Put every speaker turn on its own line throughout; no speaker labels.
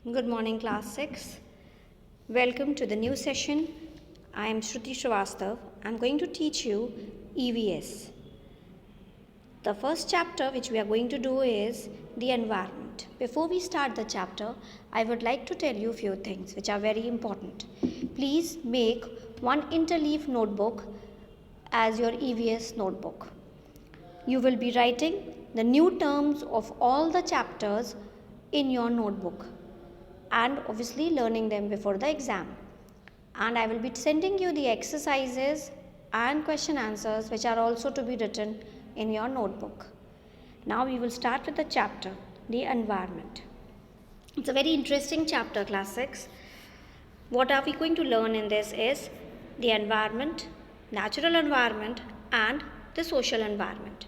Good morning, class 6. Welcome to the new session. I am Shruti Srivastav. I am going to teach you EVS. The first chapter which we are going to do is the environment. Before we start the chapter, I would like to tell you a few things which are very important. Please make one interleaf notebook as your EVS notebook. You will be writing the new terms of all the chapters in your notebook and obviously learning them before the exam. And I will be sending you the exercises and question answers which are also to be written in your notebook. Now we will start with the chapter, the environment. It's a very interesting chapter, class 6. What are we going to learn in this is the environment, natural environment and the social environment.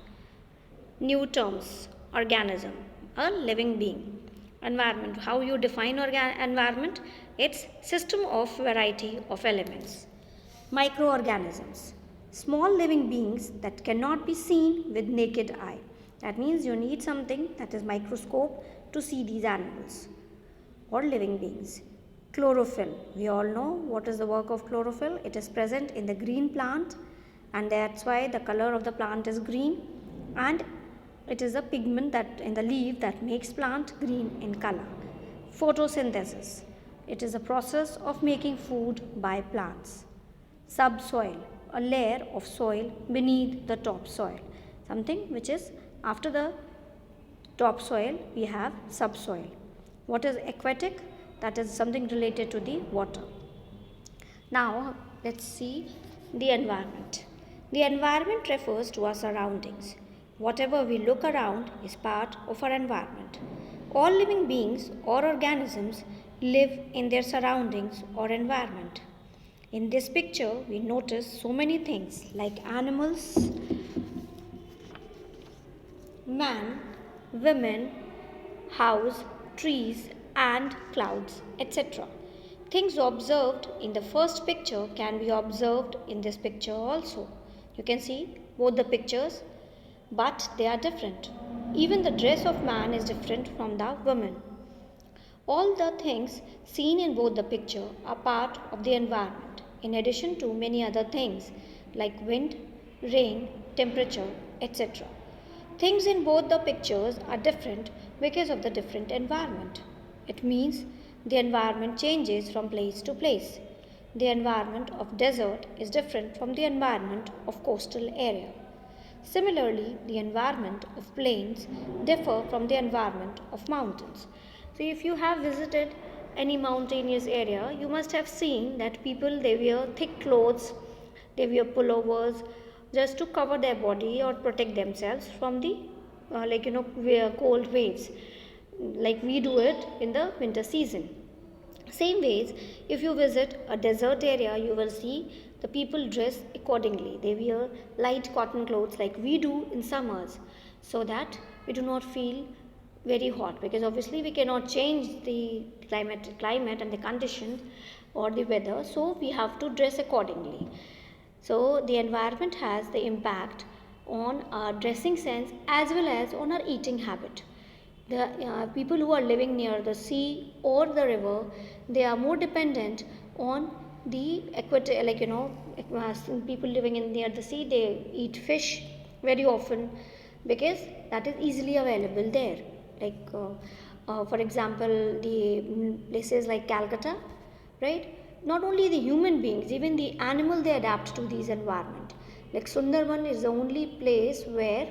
New terms, organism, a living being. Environment, how you define environment? It's system of variety of elements. Microorganisms, small living beings that cannot be seen with naked eye. That means you need something that is microscope to see these animals or living beings. Chlorophyll, we all know what is the work of chlorophyll. It is present in the green plant and that's why the color of the plant is green, and it is a pigment that in the leaf that makes plant green in color. Photosynthesis, it is a process of making food by plants. Subsoil, a layer of soil beneath the topsoil, something which is after the topsoil we have subsoil. What is aquatic? That is something related to the water. Now let's see the environment. The environment refers to our surroundings. Whatever we look around is part of our environment. All living beings or organisms live in their surroundings or environment. In this picture, we notice so many things like animals, man, women, house, trees, and clouds, etc. Things observed in the first picture can be observed in this picture also. You can see both the pictures, but they are different. Even the dress of man is different from the woman. All the things seen in both the picture are part of the environment, in addition to many other things like wind, rain, temperature, etc. Things in both the pictures are different because of the different environment. It means the environment changes from place to place. The environment of desert is different from the environment of coastal area. Similarly, the environment of plains differ from the environment of mountains. So if you have visited any mountainous area, you must have seen that people, they wear thick clothes, they wear pullovers just to cover their body or protect themselves from the cold waves, like we do it in the winter season. Same ways, if you visit a desert area, you will see the people dress accordingly. They wear light cotton clothes like we do in summers, so that we do not feel very hot, because obviously we cannot change the climate and the conditions or the weather, so we have to dress accordingly. So the environment has the impact on our dressing sense as well as on our eating habit. The people who are living near the sea or the river, they are more dependent on the equator, people living in near the sea, they eat fish very often because that is easily available there. For example, the places like Calcutta, right? Not only the human beings, even the animal, they adapt to these environment. Like Sundarban is the only place where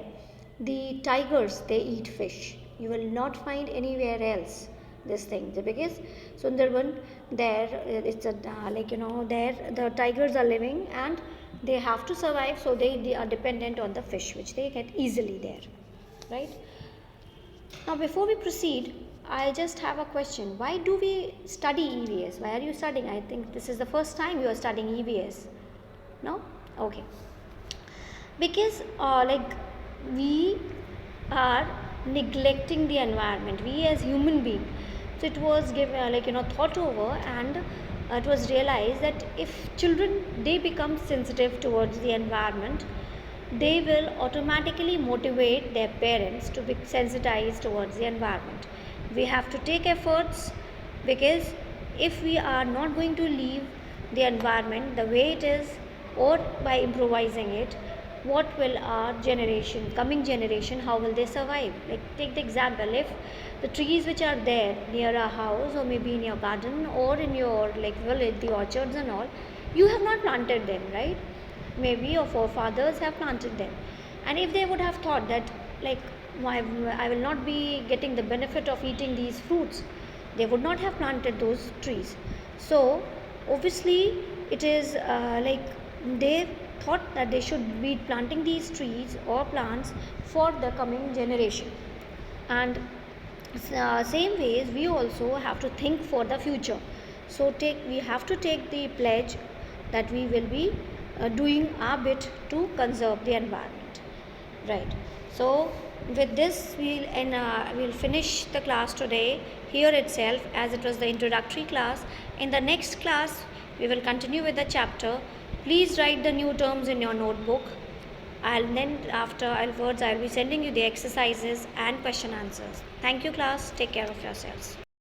the tigers, they eat fish. You will not find anywhere else this thing, because Sundarban, there it's a there the tigers are living and they have to survive, so they are dependent on the fish which they get easily there, right? Now before we proceed, I just have a question. Why do we study EVS? Why are you studying? I think this is the first time you are studying EVS. No? Okay. Because we are neglecting the environment, we as human beings. So it was given thought over, and it was realized that if children, they become sensitive towards the environment, they will automatically motivate their parents to be sensitized towards the environment. We have to take efforts because if we are not going to leave the environment the way it is or by improvising it, what will our generation, coming generation, how will they survive? Like take the example, if the trees which are there near our house or maybe in your garden or in your like village, the orchards and all, you have not planted them, right? Maybe your forefathers have planted them, and if they would have thought that like I will not be getting the benefit of eating these fruits, they would not have planted those trees. So obviously it is like they thought that they should be planting these trees or plants for the coming generation. And same ways we also have to think for the future. So we have to take the pledge that we will be doing our bit to conserve the environment, right? So with this we'll finish the class today here itself, as it was the introductory class. In the next class we will continue with the chapter. Please write the new terms in your notebook. And then afterwards I'll be sending you the exercises and question answers. Thank you class. Take care of yourselves.